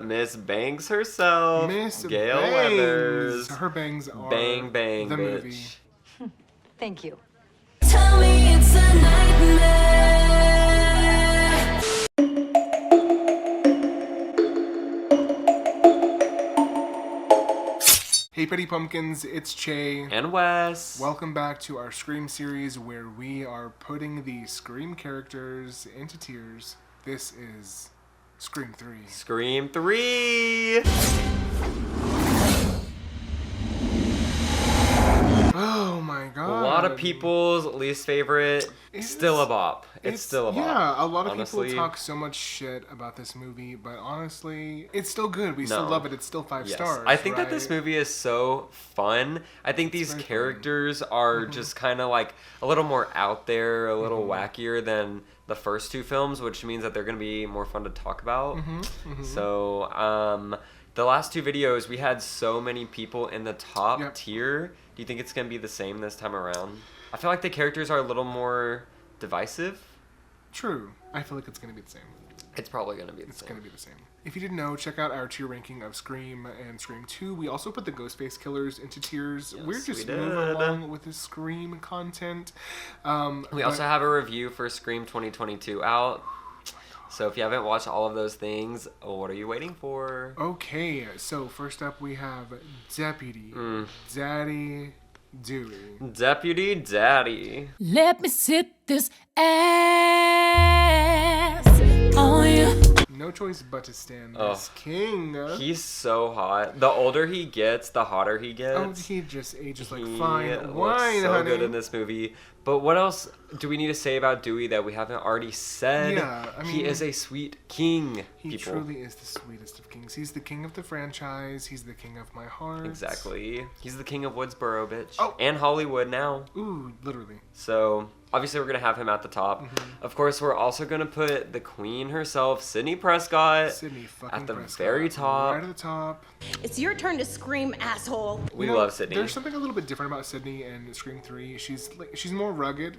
Miss Bangs herself. Miss Gail Bangs. Weathers. Her bangs are Bang bang the bitch. movie. Thank you. Tell me it's a nightmare. Hey Petty Pumpkins, it's Chey. And Wes. Welcome back to our Scream series where we are putting the Scream characters into tiers. This is Scream 3. Scream 3. Oh my god. A lot of people's least favorite. Still a bop. It's still a bop. Yeah, a lot of honestly. people talk so much shit about this movie, but honestly, it's still good. We still love it. It's still 5 stars. I think right? that this movie is so fun. I think these characters are just kind of like a little more out there, a little wackier than the first two films, which means that they're going to be more fun to talk about. So, the last two videos, we had so many people in the top tier. Do you think it's going to be the same this time around? I feel like the characters are a little more divisive. True. I feel like it's going to be the same. It's probably going to be the same. It's going to be the same. If you didn't know, check out our tier ranking of Scream and Scream 2. We also put the Ghostface killers into tiers. Yes, We're just we moving did. along with the Scream content. We also have a review for Scream 2022 out. So if you haven't watched all of those things, what are you waiting for? Okay, so first up we have Deputy Daddy Dewey. Deputy Daddy. Let me sit this ass on you. No choice but to stand Oh, this king. He's so hot. The older he gets, the hotter he gets. Oh, he just ages like He fine looks wine, so honey. good in this movie. But what else do we need to say about Dewey that we haven't already said? Yeah, I mean, he is a sweet king. He truly is the sweetest of kings. He's the king of the franchise. He's the king of my heart. Exactly. He's the king of Woodsboro, bitch. Oh. And Hollywood now. Ooh, literally. So, obviously we're going to have him at the top. Of course, we're also going to put the queen herself, Sidney Prescott, Sidney fucking at the Prescott, very top. Right at the top. It's your turn to scream, asshole. We You know, love Sidney. There's something a little bit different about Sidney in Scream 3. She's more rugged.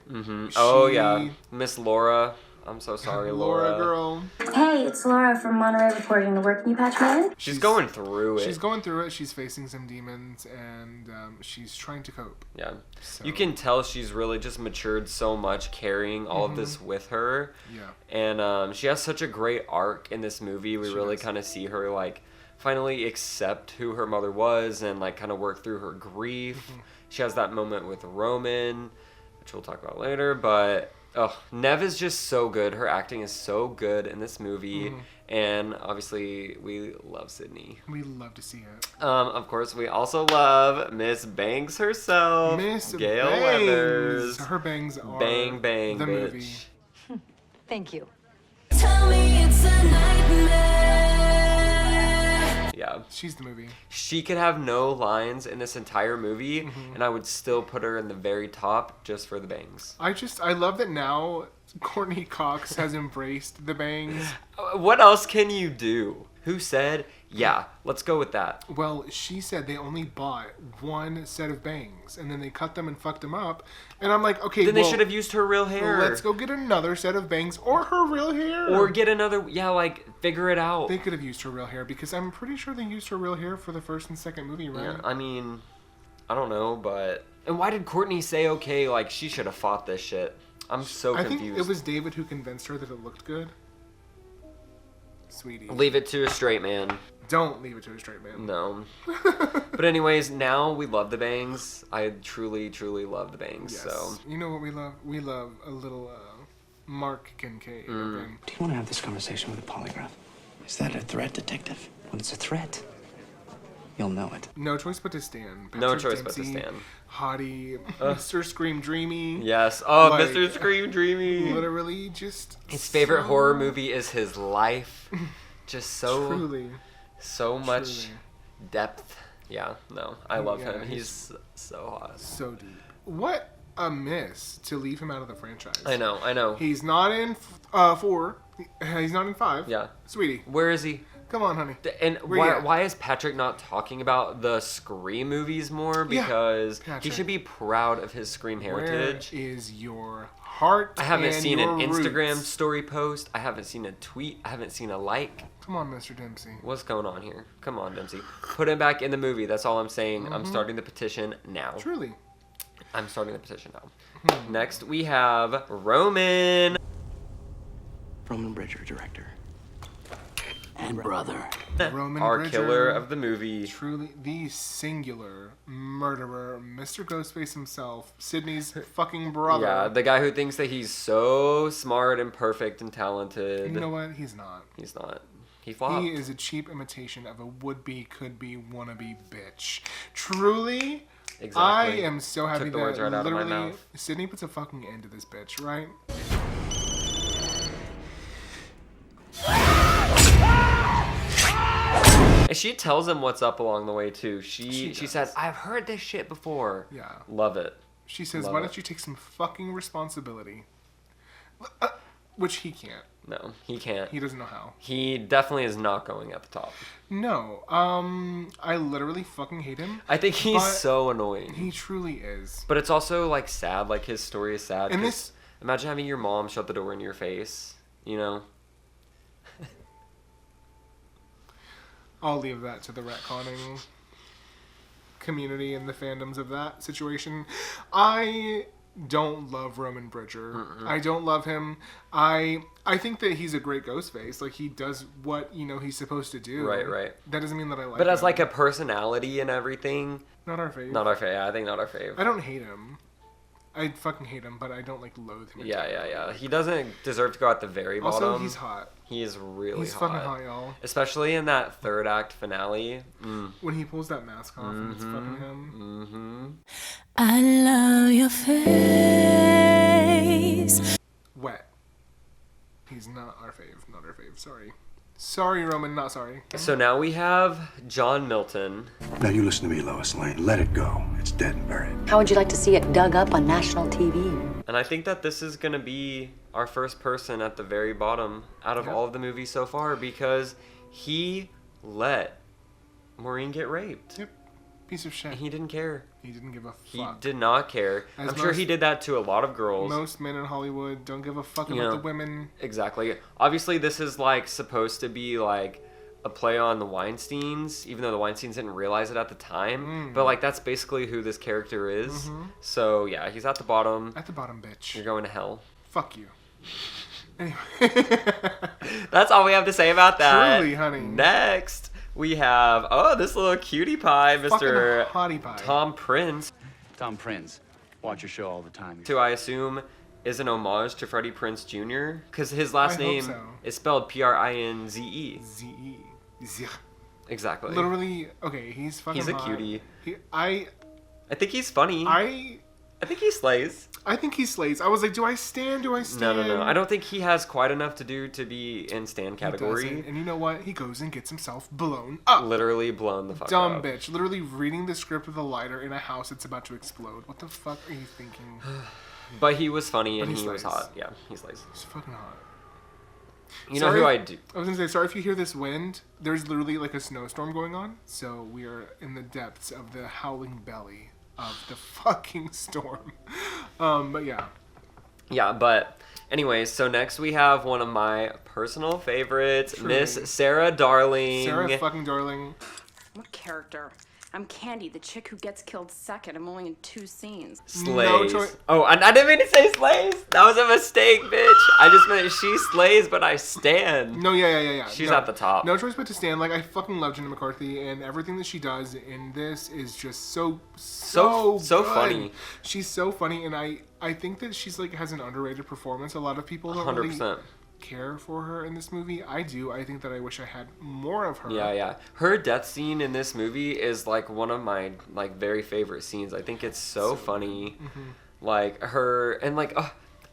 Oh, yeah. Miss Laura. I'm so sorry, Laura girl. Hey, it's Laura from Monterey reporting to work. Can you patch me in? She's going through it. She's going through it. She's facing some demons, and she's trying to cope. Yeah. So- You can tell she's really just matured so much carrying all of this with her. Yeah. And she has such a great arc in this movie. We She really does. kind of see her, like, finally accept who her mother was and, like, kind of work through her grief. She has that moment with Roman, which we'll talk about later, but... Oh, Nev is just so good. Her acting is so good in this movie. And obviously, we love Sidney. We love to see it. Of course, we also love Miss Bangs herself. Miss Gail Bangs. Weathers. Her bangs are Bang, bang, the bitch. movie. Thank you. Tell me it's a nightmare. Yeah. She's the movie. She could have no lines in this entire movie, and I would still put her in the very top just for the bangs. I love that now Courtney Cox has embraced the bangs. What else can you do? Who said, yeah, let's go with that? Well, she said they only bought one set of bangs, and then they cut them and fucked them up. And I'm like, okay, Then they should have used her real hair. Let's go get another set of bangs or her real hair. Or get another, figure it out. They could have used her real hair because I'm pretty sure they used her real hair for the first and second movie, right? Yeah, I mean, I don't know, but... And why did Courtney say, okay, like, she should have fought this shit? I'm so I confused. think it was David who convinced her that it looked good. Sweetie. Leave it to a straight man. Don't leave it to a straight man. No. But anyways, now we love the bangs. I truly, truly love the bangs, Yes. so... You know what we love? We love a little Mark Kincaid. Do you want to have this conversation with a polygraph? Is that a threat, detective? When it's a threat, you'll know it. No choice but to stand. No Patrick choice but to Dempsey, stand. Hottie, Mr. Scream Dreamy. Yes. Oh, Like, Mr. Scream Dreamy. Literally just... His favorite so- horror movie is his life. Just so... Truly. So much Truly. depth. Yeah, no. I love Yeah, him. he's- He's so hot. So deep. What a miss to leave him out of the franchise. I know. He's not in 4. He's not in 5. Yeah. Sweetie, Where is he? come on, honey. And Where you at? why is Patrick not talking about the Scream movies more? Yeah, Because he Patrick. should be proud of his Scream heritage. Where is your heart? I haven't and seen an your Instagram roots? story post. I haven't seen a tweet. I haven't seen a like. Come on, Mr. Dempsey. What's going on here? Come on, Dempsey. Put him back in the movie. That's all I'm saying. I'm starting the petition now. Truly. I'm starting the petition now. Next, we have Roman. Roman Bridger, director. And brother. Roman Our Bridger, killer of the movie. Truly the singular murderer, Mr. Ghostface himself, Sidney's fucking brother. Yeah, the guy who thinks that he's so smart and perfect and talented. You know what? He's not. He's not. He flopped. He is a cheap imitation of a would-be, could-be, wannabe bitch. Truly, Exactly. I am so happy Took the that words right out of my literally mouth. Sidney puts a fucking end to this bitch, right? And she tells him what's up along the way too. She does. said, "I've heard this shit before." Yeah. Love it. She says, Love why it. don't you take some fucking responsibility? Which he can't. No, he can't. He doesn't know how. He definitely is not going at the top. No. I literally fucking hate him. I think he's But so annoying. He truly is. But it's also like sad. Like his story is sad. And 'cause this- imagine having your mom shut the door in your face. You know. I'll leave that to the retconning community and the fandoms of that situation. I don't love Roman Bridger. I don't love him. I think that he's a great Ghostface. Like, he does what, he's supposed to do. Right. That doesn't mean that I like But him. as like a personality and everything, Not our fave. not our fave. Yeah, I think not our fave. I don't hate him. I fucking hate him, but I don't, loathe him. Yeah. He doesn't deserve to go at the very bottom. Also, he's hot. He is really He's hot. fucking hot, y'all. Especially in that third act finale. When he pulls that mask off and it's fucking him. I love your face. Wet. He's not our fave. Not our fave. Sorry. Sorry, Roman. Not sorry. So now we have John Milton. Now you listen to me, Lois Lane. Let it go. It's dead and buried. How would you like to see it dug up on national TV? And I think that this is going to be our first person at the very bottom out of all of the movies so far because he let Maureen get raped. Yep. Piece of shit. And he didn't care. He didn't give a He fuck. did not care. As I'm sure he did that to a lot of girls. Most men in Hollywood don't give a fuck You about know. the women. Exactly. Obviously, this is like supposed to be like a play on the Weinsteins, even though the Weinsteins didn't realize it at the time. But like that's basically who this character is. So yeah, he's at the bottom. At the bottom, bitch. You're going to hell. Fuck you. Anyway. That's all we have to say about that. Truly, honey. Next, we have this little cutie pie, Mr. Fucking hottie pie. Tom Prince, Tom Prince. Watch your show all the time. who I assume is an homage to Freddie Prinze Jr. because his last I hope name so. is spelled Prinze. Z-E. Z- Exactly. Literally, okay, he's fucking He's a hot. cutie. I I think he's funny. I think he slays. I think he slays. I was like, do I stand? No. I don't think he has quite enough to do to be in stan He category. doesn't. And you know what? He goes and gets himself blown up. Literally blown the fuck Dumb up. bitch. Literally reading the script with a lighter in a house that's about to explode. What the fuck are you thinking? But he was funny But and he he was slays. hot. Yeah, he slays. He's fucking hot. You know who I do? I was gonna say, sorry if you hear this wind. There's literally like a snowstorm going on, so we are in the depths of the howling belly of the fucking storm. But yeah. Yeah, but anyways, so next we have one of my personal favorites, Truly. Miss Sarah Darling. Sarah fucking Darling. What character? I'm Candy, the chick who gets killed second. I'm only in 2 scenes. Slays. No choice. Oh, I didn't mean to say slays. That was a mistake, bitch. I just meant she slays, but I stand. No, yeah. She's No, at the top. No choice but to stand. Like, I fucking love Jenna McCarthy, and everything that she does in this is just so So good. funny. She's so funny, and I think that she's like has an underrated performance. A lot of people don't 100%. really care for her in this movie. I do. I think that I wish I had more of her. Yeah. Her death scene in this movie is like one of my like very favorite scenes. I think it's so funny. Like her and like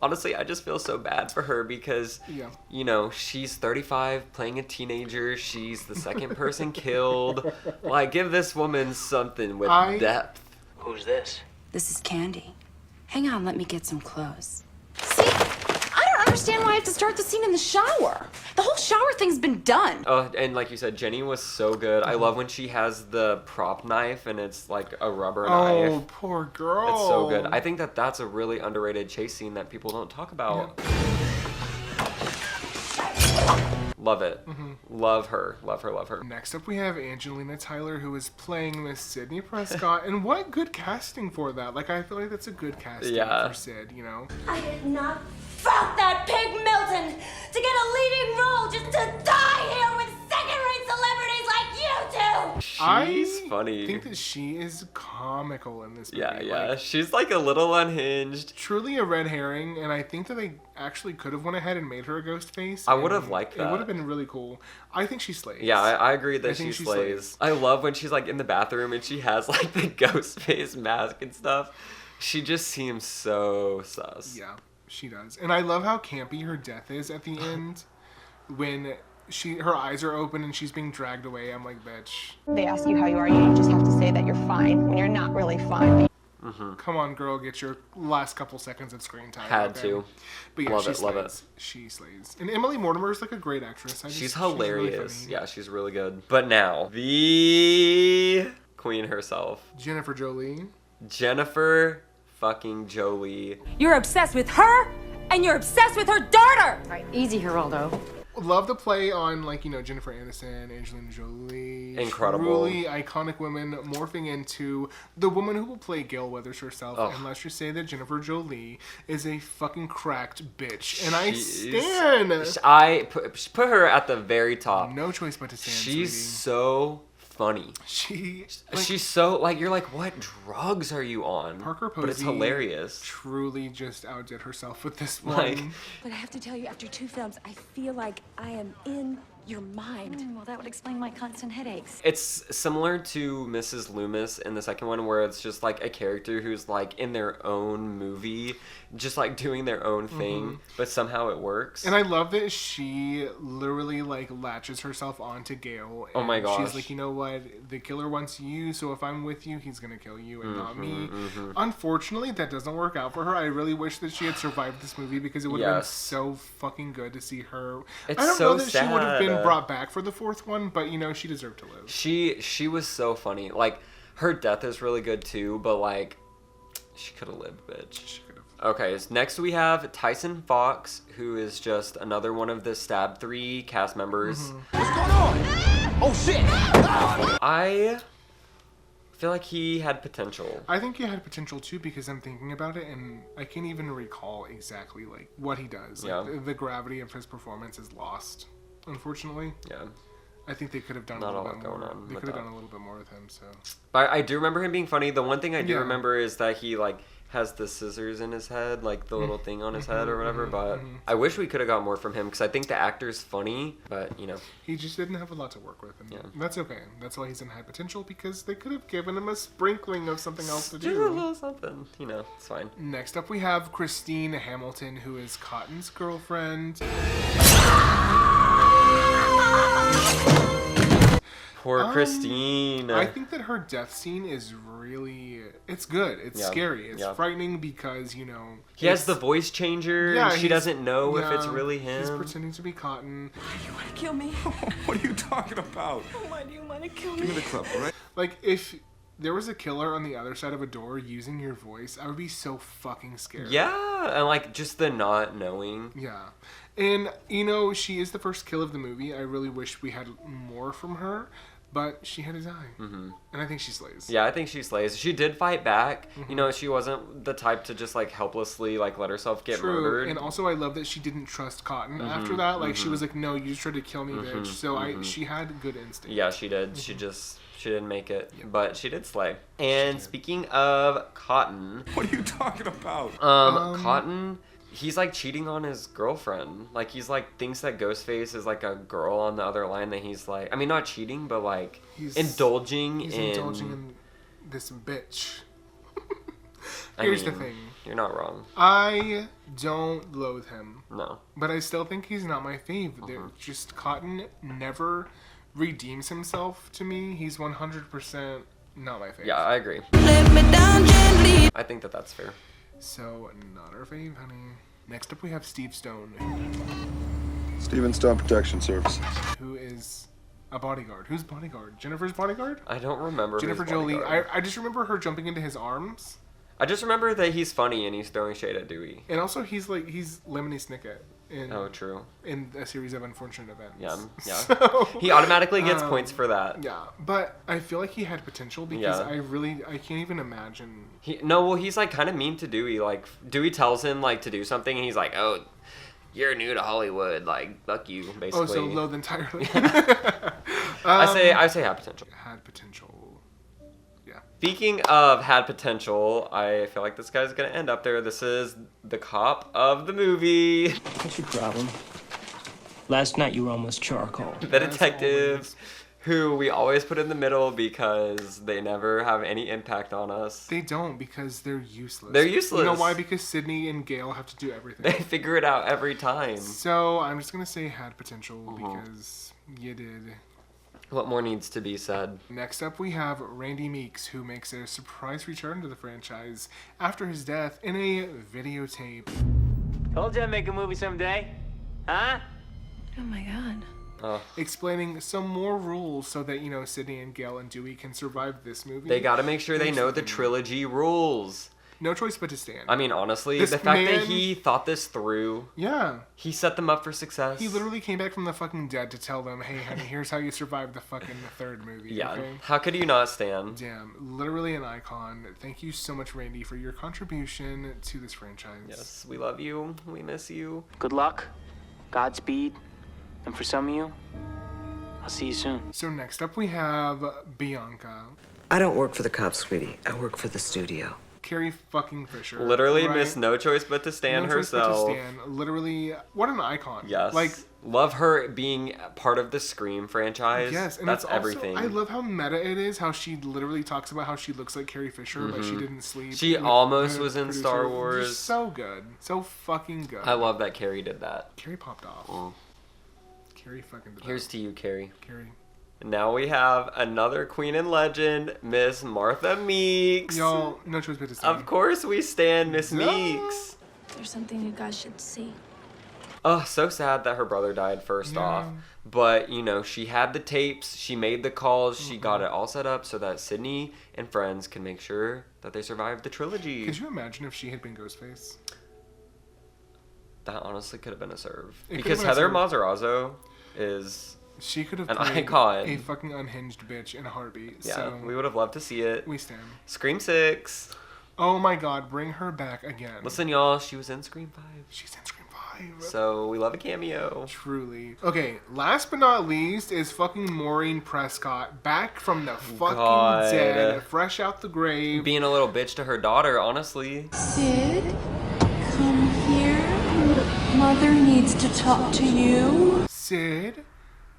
honestly, I just feel so bad for her because Yeah. you know, she's 35 playing a teenager. She's the second person killed. Like give this woman something with depth. Who's this? This is Candy. Hang on, let me get some clothes. See? I don't understand why I have to start the scene in the shower. The whole shower thing's been done. Oh, and like you said, Jenny was so good. I love when she has the prop knife and it's like a rubber Oh, knife. poor girl. It's so good. I think that that's a really underrated chase scene that people don't talk about. Love it. Love her. Next up, we have Angelina Tyler, who is playing Miss Sidney Prescott, and what good casting for that. Like, I feel like that's a good casting for Sid, you know? I did not fuck that pig Milton to get a leading role just to die here with second-rate celebrities like you two! She's funny. I think that she is comical in this movie. Yeah. Like, She's like a little unhinged. truly a red herring, and I think that they actually could have went ahead and made her a ghost face. I would have liked that. It would have been really cool. I think she slays. Yeah, I agree that I think she she slays. I love when she's like in the bathroom and she has like the ghost face mask and stuff. She just seems so sus. Yeah, she does. And I love how campy her death is at the end when her eyes are open and she's being dragged away. I'm like, bitch. They ask you how you are, you just have to say that you're fine when you're not really fine. Come on, girl, get your last couple seconds of screen time. Had to. But yeah, Love she it, slays. love it. She slays. And Emily Mortimer is like a great actress. She's really hilarious. funny. Yeah, she's really good. But now, the queen herself. Jennifer Jolie. Jennifer fucking Jolie. You're obsessed with her, and you're obsessed with her daughter! Right, easy, Geraldo. Love the play on, like, you know, Jennifer Aniston, Angelina Jolie. Incredible. Truly iconic women morphing into the woman who will play Gale Weathers herself. Oh. And let's just say that Jennifer Jolie is a fucking cracked bitch. And I She's- stand. I put her at the very top. No choice but to stand, She's sweetie. so funny. She's so, like, you're like, what drugs are you on? Parker Posey. But it's hilarious. Truly just outdid herself with this Like, one. But I have to tell you, after 2 films, I feel like I am in your mind. Well, that would explain my constant headaches. it's similar to Mrs. Loomis in the second one, where it's just like a character who's like in their own movie, just like doing their own thing, but somehow it works. And I love that she literally like latches herself onto Gale. Oh my and gosh. She's like, you know what? The killer wants you, so if I'm with you, he's gonna kill you and not me. Unfortunately, that doesn't work out for her. I really wish that she had survived this movie because it would have been Yes. so fucking good to see her. It's I don't so know that she would have been sad. brought back for the 4th one, but you know, she deserved to live. She was so funny. Like, her death is really good too, but like, she could have lived, bitch. She could have. Okay, so next we have Tyson Fox, who is just another one of the Stab 3 cast members. What's going on? Oh shit! I feel like he had potential. I think he had potential too because I'm thinking about it and I can't even recall exactly like what he does. Like, Yeah. the gravity of his performance is lost, unfortunately. Yeah. I think they could have done Not a little a bit lot more. going on They with could have that. done a little bit more with him. So But I do remember him being funny. The one thing I do Yeah. remember is that he like has the scissors in his head, like the little thing on his head or whatever. But I wish we could have got more from him because I think the actor's funny, but you know. he just didn't have a lot to work with, and Yeah. that's okay. That's why he's in high potential because they could have given him a sprinkling of something else to Do a do. little something, you know, it's fine. Next up, we have Christine Hamilton, who is Cotton's girlfriend. Poor Christine. I think that her death scene is really, it's good. It's Yeah. scary. It's Yeah. frightening because, you know. He has it's- the voice changer, Yeah, and she he's- doesn't know if it's yeah, really He's him. pretending to be Cotton. Kill me. What are you talking about? Why do you want to kill Give me me? the club, all right? Like, if there was a killer on the other side of a door using your voice, I would be so fucking scared. Yeah, and like just the not knowing. Yeah. And, you know, she is the first kill of the movie. I really wish we had more from her, but she had to die. Mm-hmm. And I think she slays. Yeah, I think she slays. She did fight back. Mm-hmm. You know, she wasn't the type to just like helplessly like let herself get True. murdered. And also, I love that she didn't trust Cotton after that. Like, she was like, no, you just tried to kill me, bitch. So she had good instinct. Yeah, she did. She didn't make it, but she did slay. And speaking of Cotton, What are you talking about? Cotton, he's like cheating on his girlfriend. Like he's like thinks that Ghostface is like a girl on the other line. That he's like, I mean, not cheating, but like He's indulging He's in. indulging in this bitch. I Here's the mean, thing. You're not wrong. I don't loathe him. No. But I still think he's not my fave. Just Cotton never redeems himself to me. He's 100% not my fave. Yeah, I agree. I think that that's fair. So, not our fave, honey. Next up, we have Steve Stone, Steven Stone Protection Service. who is a bodyguard. Who's bodyguard? Jennifer's bodyguard? I don't remember. Jennifer his Jolie. bodyguard. I just remember her jumping into his arms. I just remember that he's funny and he's throwing shade at Dewey. And also, he's Lemony Snicket. true. In a series of unfortunate events. Yeah. So, he automatically gets points for that. Yeah, but I feel like he had potential because I can't even imagine. He's like kind of mean to Dewey. Like Dewey tells him like to do something, and he's like, "Oh, you're new to Hollywood. Like, fuck you." Basically. Oh, so loathe entirely. I say had potential. Had potential. Yeah. Speaking of had potential, I feel like this guy's gonna end up there. This is the cop of the movie. What's your problem? Last night you were almost charcoal. The detective, who we always put in the middle because they never have any impact on us. They don't because they're useless. They're useless. You know why? Because Sidney and Gale have to do everything. They figure it out every time. So I'm just gonna say had potential because you did. What more needs to be said? Next up, we have Randy Meeks, who makes a surprise return to the franchise after his death in a videotape. Told you I'd make a movie someday. Huh? Oh my god. Explaining some more rules so that, Sidney and Gale and Dewey can survive this movie. They gotta make sure they know the trilogy rules. No choice but to stand. I mean, honestly, the fact that he thought this through. Yeah. He set them up for success. He literally came back from the fucking dead to tell them, hey, honey, here's how you survive the third movie. Yeah. Okay? How could you not stand? Damn. Literally an icon. Thank you so much, Randy, for your contribution to this franchise. Yes, we love you. We miss you. Good luck. Godspeed. And for some of you, I'll see you soon. So next up we have Bianca. I don't work for the cops, sweetie. I work for the studio. Carrie fucking Fisher. Literally Miss No Choice But to Stand herself. Choice but to stand. Literally, what an icon. Yes. Like, love her being part of the Scream franchise. Yes, and that's it's also, everything. I love how meta it is, how she literally talks about how she looks like Carrie Fisher, but she didn't sleep. She almost was in Star Wars. Just so good. So fucking good. I love that Carrie did that. Carrie popped off. Carrie fucking did Here's to you, Carrie. Carrie. Now we have another queen and legend, Miss Martha Meeks. Y'all, no choice but to stand. Of course we stand Miss Meeks. There's something you guys should see. Oh, so sad that her brother died first off. But, she had the tapes, she made the calls, she got it all set up so that Sidney and friends can make sure that they survived the trilogy. Could you imagine if she had been Ghostface? That honestly could have been a serve. It because Heather Matarazzo is... She could have an played icon. A fucking unhinged bitch in a heartbeat. Yeah, so we would have loved to see it. We stand. Scream 6. Oh my god, bring her back again. Listen, y'all, she was in Scream 5. She's in Scream 5. So we love a cameo. Truly. Okay, last but not least is fucking Maureen Prescott, back from the fucking dead, fresh out the grave. Being a little bitch to her daughter, honestly. Sid, come here. Mother needs to talk to you. Sid,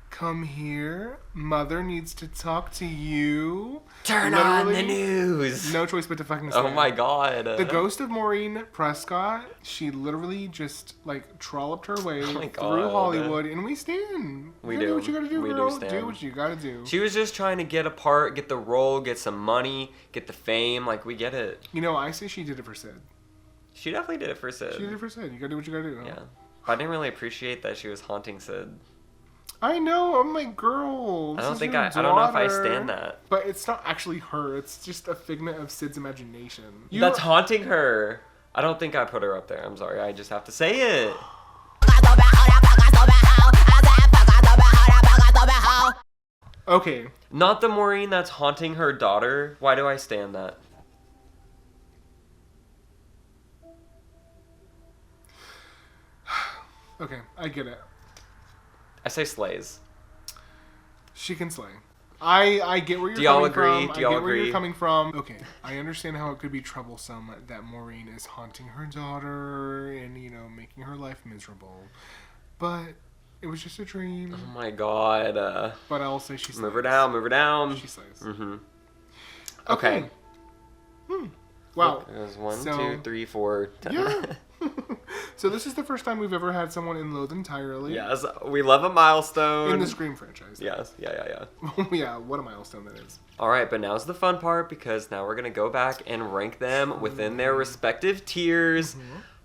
come here. Mother needs to talk to you. Turn on the news. No choice but to fucking stand. Oh my god. The ghost of Maureen Prescott, she literally just trolloped her way through Hollywood, and we stand. We do what you gotta do, girl. Do stand. Do what you gotta do. She was just trying to get a part, get the role, get some money, get the fame. We get it. I say she did it for Sid. She definitely did it for Sid. She did it for Sid. You gotta do what you gotta do. Huh? Yeah. But I didn't really appreciate that she was haunting Sid. I know. I'm like, girl. I don't know if I stand that. But it's not actually her. It's just a figment of Sid's imagination. That's haunting her. I don't think I put her up there. I'm sorry. I just have to say it. Okay. Not the Maureen that's haunting her daughter. Why do I stand that? Okay, I get it. I say slays. She can slay. I get where you're Do y'all coming agree? from. Do y'all I get where agree? you're coming from. Okay, I understand how it could be troublesome that Maureen is haunting her daughter and, making her life miserable. But it was just a dream. Oh my god. But I'll say she slays. Move her down, move her down. She slays. Mm-hmm. Okay. Wow. It was 1, 2, 3, 4. Yeah. So this is the first time we've ever had someone in Loathe Entirely. Yes, we love a milestone. In the Scream franchise. Yes, yeah. Yeah, what a milestone that is. Alright, but now's the fun part because now we're going to go back and rank them within their respective tiers.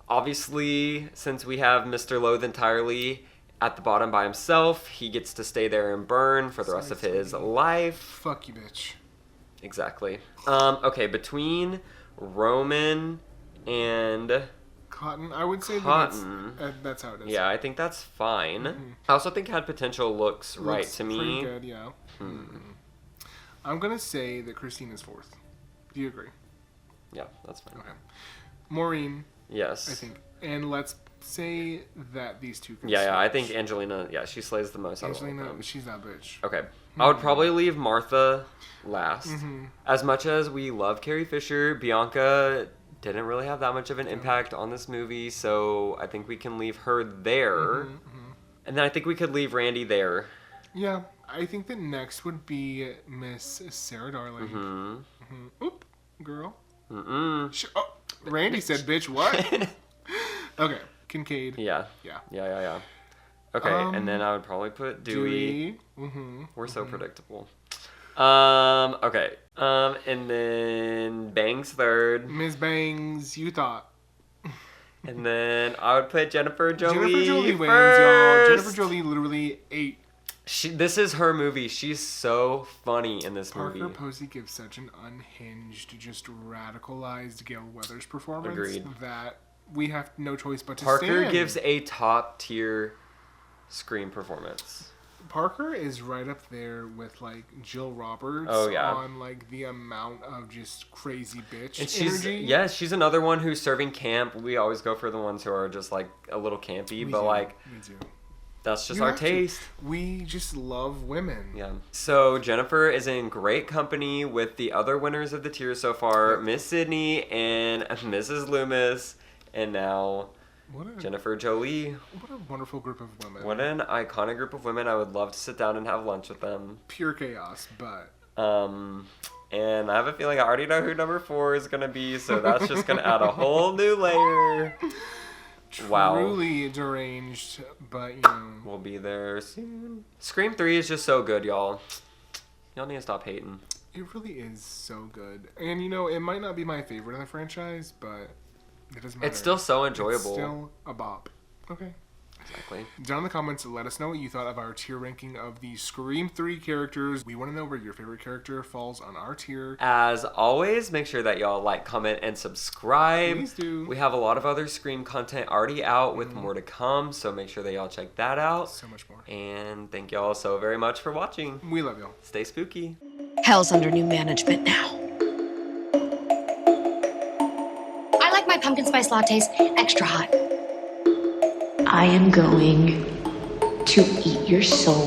Obviously, since we have Mr. Loathe Entirely at the bottom by himself, he gets to stay there and burn for the rest of his life. Fuck you, bitch. Exactly. Okay, between Roman and... Cotton. I would say Cotton. That's how it is. Yeah, I think that's fine. I also think had potential looks right to me. Pretty good, yeah. I'm gonna say that Christine is fourth. Do you agree? Yeah, that's fine. Okay. Maureen. Yes. I think, and let's say that these two. Can Yeah, I think Angelina. Yeah, she slays the most. Angelina, she's that bitch. Okay, I would probably leave Martha last. As much as we love Carrie Fisher, Bianca didn't really have that much of an impact on this movie, so I think we can leave her there. And then I think we could leave Randy there. Yeah, I think that next would be Miss Sarah Darling. Oop, girl. Oh, Randy said, "Bitch, what?" Okay, Kincaid. Yeah. Okay, and then I would probably put Dewey. We're so predictable. Okay. And then Bangs third. Ms. Bangs, you thought. And then I would put Jennifer Jolie. Jennifer Jolie wins, first. y'all. Jennifer Jolie literally ate. This is her movie. She's so funny in this movie. Parker Posey gives such an unhinged, just radicalized Gale Weathers performance. Agreed. That we have no choice but to Parker stand. gives a top tier screen performance. Parker is right up there with like Jill Roberts on like the amount of just crazy bitch energy. She's another one who's serving camp. We always go for the ones who are just like a little campy, We do. That's just our taste. We just love women. Yeah. So Jennifer is in great company with the other winners of the tier so far, Miss Sidney and Mrs. Loomis, and now Jennifer Jolie. What a wonderful group of women. What an iconic group of women. I would love to sit down and have lunch with them. Pure chaos, but... And I have a feeling I already know who number 4 is going to be, so that's just going to add a whole new layer. Truly deranged, but you know. We'll be there soon. Scream 3 is just so good, y'all. Y'all need to stop hating. It really is so good. And you know, it might not be my favorite in the franchise, but it doesn't matter. It's still so enjoyable. It's still a bop. Okay. Exactly. Down in the comments, let us know what you thought of our tier ranking of the Scream 3 characters. We want to know where your favorite character falls on our tier. As always, make sure that y'all like, comment, and subscribe. Please do. We have a lot of other Scream content already out with more to come, so make sure that y'all check that out. So much more. And thank y'all so very much for watching. We love y'all. Stay spooky. Hell's under new management now. I like my pumpkin spice lattes extra hot. I am going to eat your soul.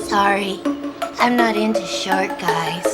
Sorry, I'm not into short guys.